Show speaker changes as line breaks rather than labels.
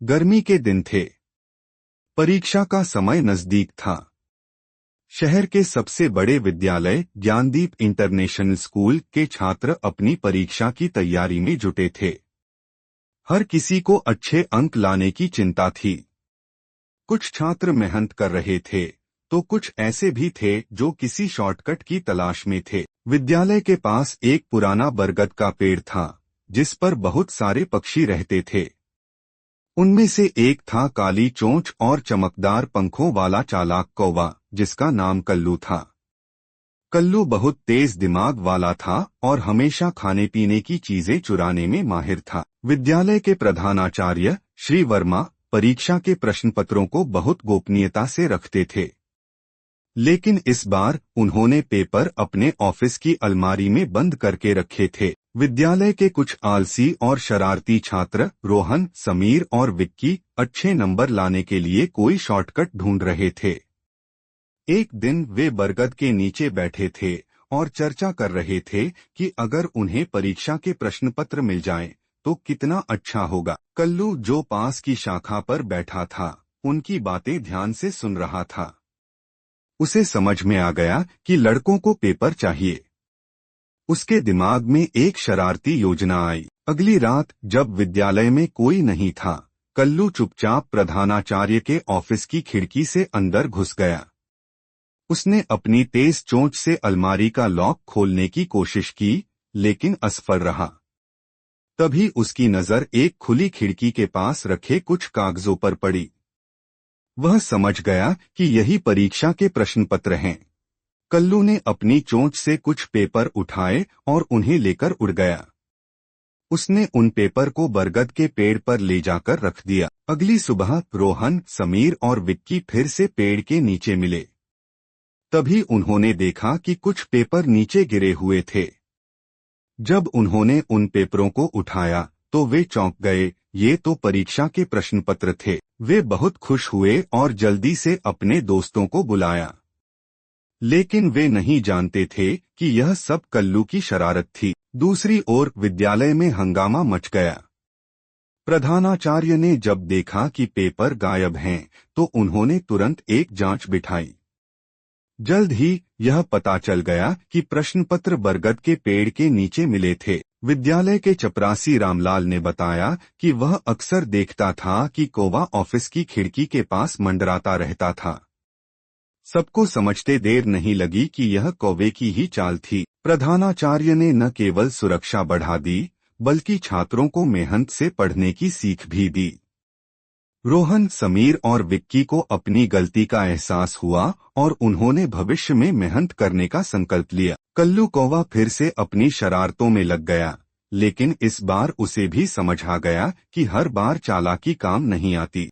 गर्मी के दिन थे। परीक्षा का समय नजदीक था। शहर के सबसे बड़े विद्यालय ज्ञानदीप इंटरनेशनल स्कूल के छात्र अपनी परीक्षा की तैयारी में जुटे थे। हर किसी को अच्छे अंक लाने की चिंता थी। कुछ छात्र मेहनत कर रहे थे तो कुछ ऐसे भी थे जो किसी शॉर्टकट की तलाश में थे। विद्यालय के पास एक पुराना बरगद का पेड़ था जिस पर बहुत सारे पक्षी रहते थे। उनमें से एक था काली चोंच और चमकदार पंखों वाला चालाक कौवा जिसका नाम कल्लू था। कल्लू बहुत तेज दिमाग वाला था और हमेशा खाने पीने की चीजें चुराने में माहिर था। विद्यालय के प्रधानाचार्य श्री वर्मा परीक्षा के प्रश्नपत्रों को बहुत गोपनीयता से रखते थे, लेकिन इस बार उन्होंने पेपर अपने ऑफिस की अलमारी में बंद करके रखे थे। विद्यालय के कुछ आलसी और शरारती छात्र रोहन, समीर और विक्की अच्छे नंबर लाने के लिए कोई शॉर्टकट ढूंढ रहे थे। एक दिन वे बरगद के नीचे बैठे थे और चर्चा कर रहे थे कि अगर उन्हें परीक्षा के प्रश्नपत्र मिल जाएं तो कितना अच्छा होगा। कल्लू जो पास की शाखा पर बैठा था उनकी बातें ध्यान से सुन रहा था। उसे समझ में आ गया कि लड़कों को पेपर चाहिए। उसके दिमाग में एक शरारती योजना आई। अगली रात जब विद्यालय में कोई नहीं था, कल्लू चुपचाप प्रधानाचार्य के ऑफिस की खिड़की से अंदर घुस गया। उसने अपनी तेज चोंच से अलमारी का लॉक खोलने की कोशिश की, लेकिन असफल रहा। तभी उसकी नजर एक खुली खिड़की के पास रखे कुछ कागजों पर पड़ी। वह समझ गया कि यही परीक्षा के प्रश्नपत्र हैं। कल्लू ने अपनी चोंच से कुछ पेपर उठाए और उन्हें लेकर उड़ गया। उसने उन पेपर को बरगद के पेड़ पर ले जाकर रख दिया। अगली सुबह रोहन, समीर और विक्की फिर से पेड़ के नीचे मिले। तभी उन्होंने देखा कि कुछ पेपर नीचे गिरे हुए थे। जब उन्होंने उन पेपरों को उठाया तो वे चौंक गए। ये तो परीक्षा के प्रश्नपत्र थे। वे बहुत खुश हुए और जल्दी से अपने दोस्तों को बुलाया, लेकिन वे नहीं जानते थे कि यह सब कल्लू की शरारत थी। दूसरी ओर विद्यालय में हंगामा मच गया। प्रधानाचार्य ने जब देखा कि पेपर गायब हैं तो उन्होंने तुरंत एक जांच बिठाई। जल्द ही यह पता चल गया कि प्रश्नपत्र बरगद के पेड़ के नीचे मिले थे। विद्यालय के चपरासी रामलाल ने बताया कि वह अक्सर देखता था कि कौवा ऑफिस की खिड़की के पास मंडराता रहता था। सबको समझते देर नहीं लगी कि यह कौवे की ही चाल थी। प्रधानाचार्य ने न केवल सुरक्षा बढ़ा दी बल्कि छात्रों को मेहनत से पढ़ने की सीख भी दी। रोहन, समीर और विक्की को अपनी गलती का एहसास हुआ और उन्होंने भविष्य में मेहनत करने का संकल्प लिया। कल्लू कौवा फिर से अपनी शरारतों में लग गया, लेकिन इस बार उसे भी समझ आ गया कि हर बार चालाकी काम नहीं आती।